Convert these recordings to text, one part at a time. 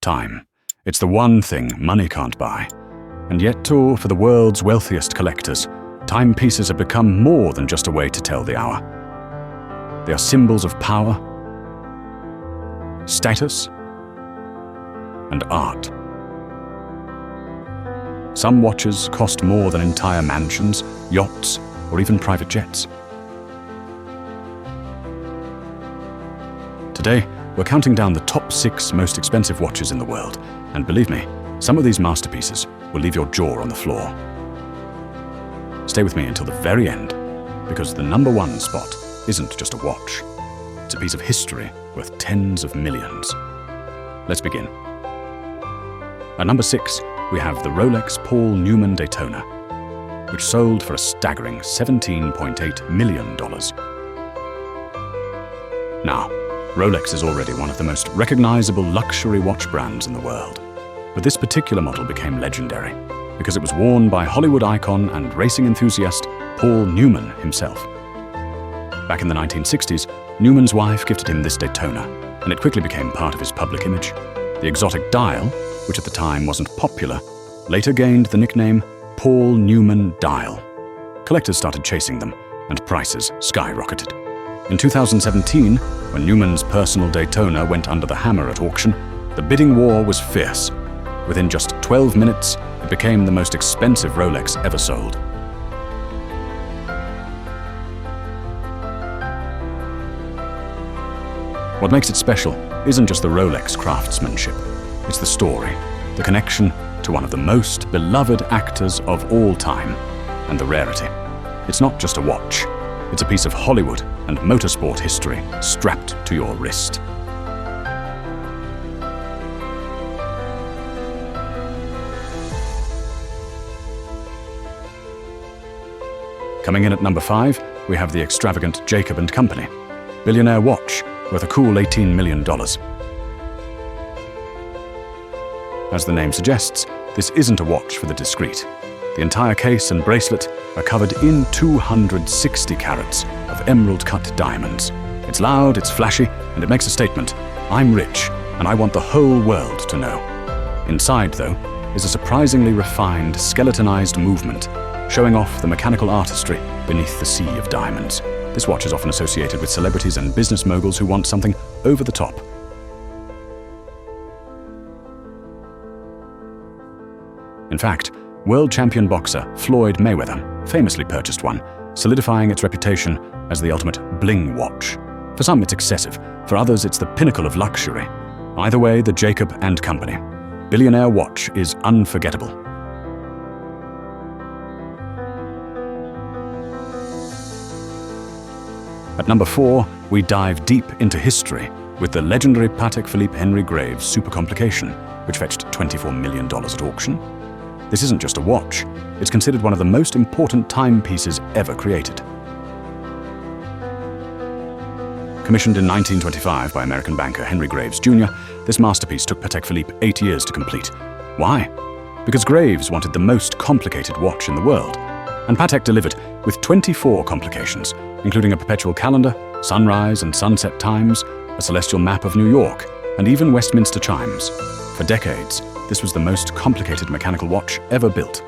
Time. It's the one thing money can't buy. And yet, too, for the world's wealthiest collectors, timepieces have become more than just a way to tell the hour. They are symbols of power, status, and art. Some watches cost more than entire mansions, yachts, or even private jets. Today, we're counting down the top 6 most expensive watches in the world, and believe me, some of these masterpieces will leave your jaw on the floor. Stay with me until the very end, because the number 1 spot isn't just a watch. It's a piece of history worth tens of millions. Let's begin. At number 6, we have the Rolex Paul Newman Daytona, which sold for a staggering $17.8 million. Now, Rolex is already one of the most recognizable luxury watch brands in the world. But this particular model became legendary because it was worn by Hollywood icon and racing enthusiast Paul Newman himself. Back in the 1960s, Newman's wife gifted him this Daytona, and it quickly became part of his public image. The exotic dial, which at the time wasn't popular, later gained the nickname Paul Newman Dial. Collectors started chasing them, and prices skyrocketed. In 2017, when Newman's personal Daytona went under the hammer at auction, the bidding war was fierce. Within just 12 minutes, it became the most expensive Rolex ever sold. What makes it special isn't just the Rolex craftsmanship. It's the story, the connection to one of the most beloved actors of all time, and the rarity. It's not just a watch. It's a piece of Hollywood and motorsport history strapped to your wrist. Coming in at number 5, we have the extravagant Jacob & Company Billionaire watch, worth a cool $18 million. As the name suggests, this isn't a watch for the discreet. The entire case and bracelet are covered in 260 carats of emerald-cut diamonds. It's loud, it's flashy, and it makes a statement. I'm rich, and I want the whole world to know. Inside, though, is a surprisingly refined, skeletonized movement, showing off the mechanical artistry beneath the sea of diamonds. This watch is often associated with celebrities and business moguls who want something over the top. In fact, world champion boxer Floyd Mayweather famously purchased one, solidifying its reputation as the ultimate bling watch. For some, it's excessive. For others, it's the pinnacle of luxury. Either way, the Jacob & Company Billionaire watch is unforgettable. At number 4, we dive deep into history with the legendary Patek Philippe Henry Graves Supercomplication, which fetched $24 million at auction. This isn't just a watch, it's considered one of the most important timepieces ever created. Commissioned in 1925 by American banker Henry Graves Jr., this masterpiece took Patek Philippe 8 years to complete. Why? Because Graves wanted the most complicated watch in the world, and Patek delivered with 24 complications, including a perpetual calendar, sunrise and sunset times, a celestial map of New York, and even Westminster chimes. For decades, this was the most complicated mechanical watch ever built.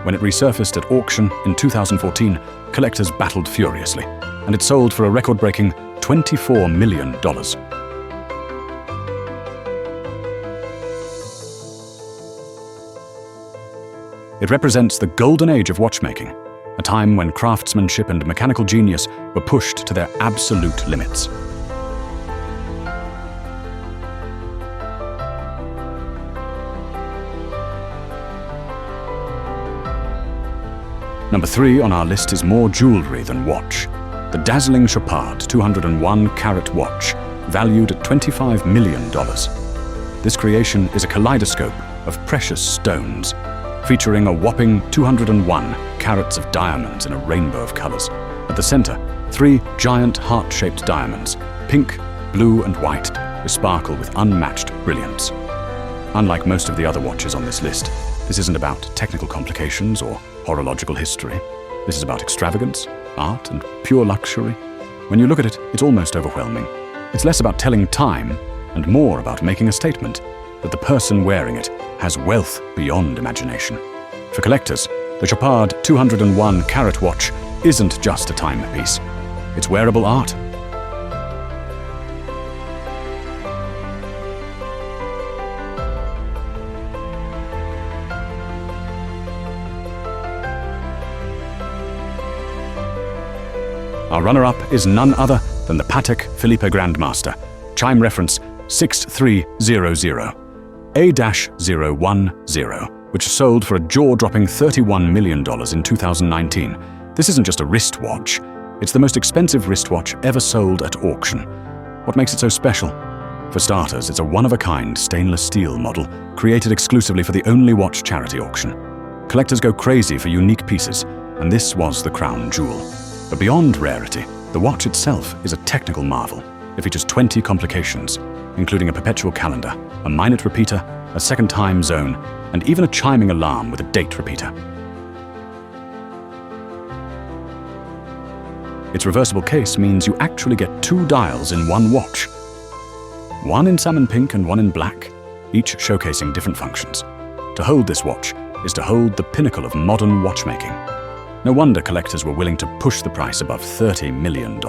When it resurfaced at auction in 2014, collectors battled furiously, and it sold for a record-breaking $24 million. It represents the golden age of watchmaking, a time when craftsmanship and mechanical genius were pushed to their absolute limits. Number 3 on our list is more jewelry than watch. The dazzling Chopard 201-carat watch, valued at $25 million. This creation is a kaleidoscope of precious stones, featuring a whopping 201 carats of diamonds in a rainbow of colors. At the center, 3 giant heart-shaped diamonds, pink, blue, and white, who sparkle with unmatched brilliance. Unlike most of the other watches on this list, this isn't about technical complications or horological history. This is about extravagance, art, and pure luxury. When you look at it, it's almost overwhelming. It's less about telling time and more about making a statement that the person wearing it has wealth beyond imagination. For collectors, the Chopard 201 carat watch isn't just a timepiece. It's wearable art. Our runner-up is none other than the Patek Philippe Grandmaster, Chime reference 6300 A-010, which sold for a jaw-dropping $31 million in 2019. This isn't just a wristwatch, it's the most expensive wristwatch ever sold at auction. What makes it so special? For starters, it's a one-of-a-kind stainless steel model created exclusively for the Only Watch charity auction. Collectors go crazy for unique pieces, and this was the crown jewel. But beyond rarity, the watch itself is a technical marvel. It features 20 complications, including a perpetual calendar, a minute repeater, a second time zone, and even a chiming alarm with a date repeater. Its reversible case means you actually get 2 dials in one watch. One in salmon pink and one in black, each showcasing different functions. To hold this watch is to hold the pinnacle of modern watchmaking. No wonder collectors were willing to push the price above $30 million.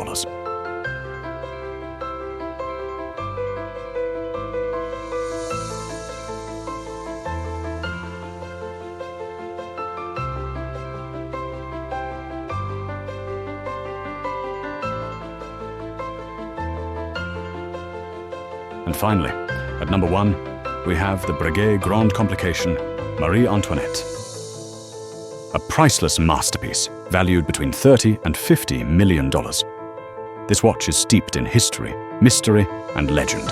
And finally, at number 1, we have the Breguet Grande Complication Marie Antoinette. A priceless masterpiece, valued between $30 and $50 million. This watch is steeped in history, mystery, and legend.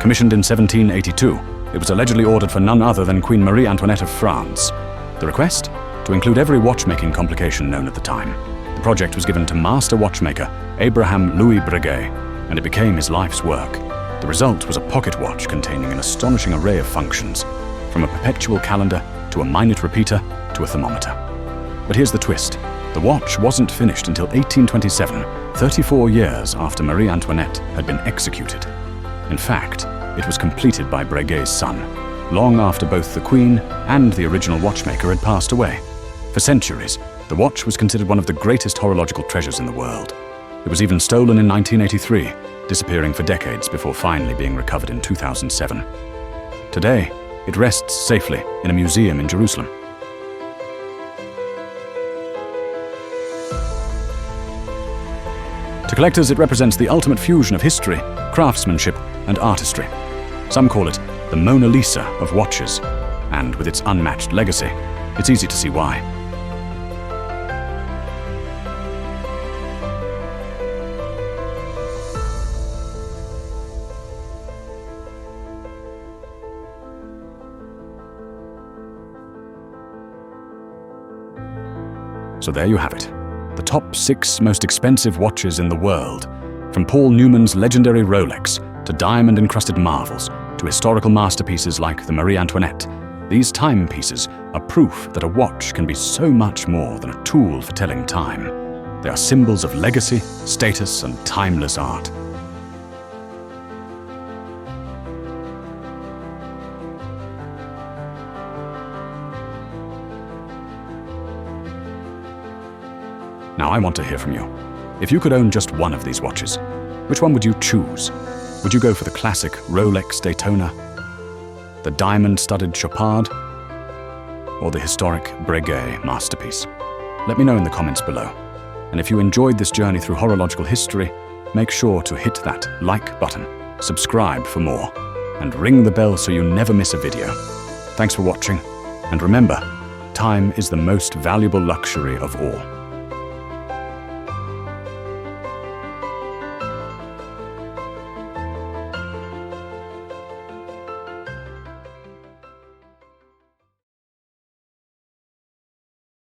Commissioned in 1782, it was allegedly ordered for none other than Queen Marie Antoinette of France. The request? To include every watchmaking complication known at the time. The project was given to master watchmaker Abraham Louis Breguet, and it became his life's work. The result was a pocket watch containing an astonishing array of functions, from a perpetual calendar to a minute repeater to a thermometer. But here's the twist. The watch wasn't finished until 1827, 34 years after Marie Antoinette had been executed. In fact, it was completed by Breguet's son, long after both the Queen and the original watchmaker had passed away. For centuries, the watch was considered one of the greatest horological treasures in the world. It was even stolen in 1983, disappearing for decades before finally being recovered in 2007. Today, it rests safely in a museum in Jerusalem. To collectors, it represents the ultimate fusion of history, craftsmanship, and artistry. Some call it the Mona Lisa of watches, and with its unmatched legacy, it's easy to see why. So there you have it, the top 6 most expensive watches in the world, from Paul Newman's legendary Rolex to diamond-encrusted marvels to historical masterpieces like the Marie Antoinette. These timepieces are proof that a watch can be so much more than a tool for telling time. They are symbols of legacy, status, and timeless art. Now I want to hear from you. If you could own just one of these watches, which one would you choose? Would you go for the classic Rolex Daytona, the diamond-studded Chopard, or the historic Breguet masterpiece? Let me know in the comments below. And if you enjoyed this journey through horological history, make sure to hit that like button, subscribe for more, and ring the bell so you never miss a video. Thanks for watching, and remember, time is the most valuable luxury of all.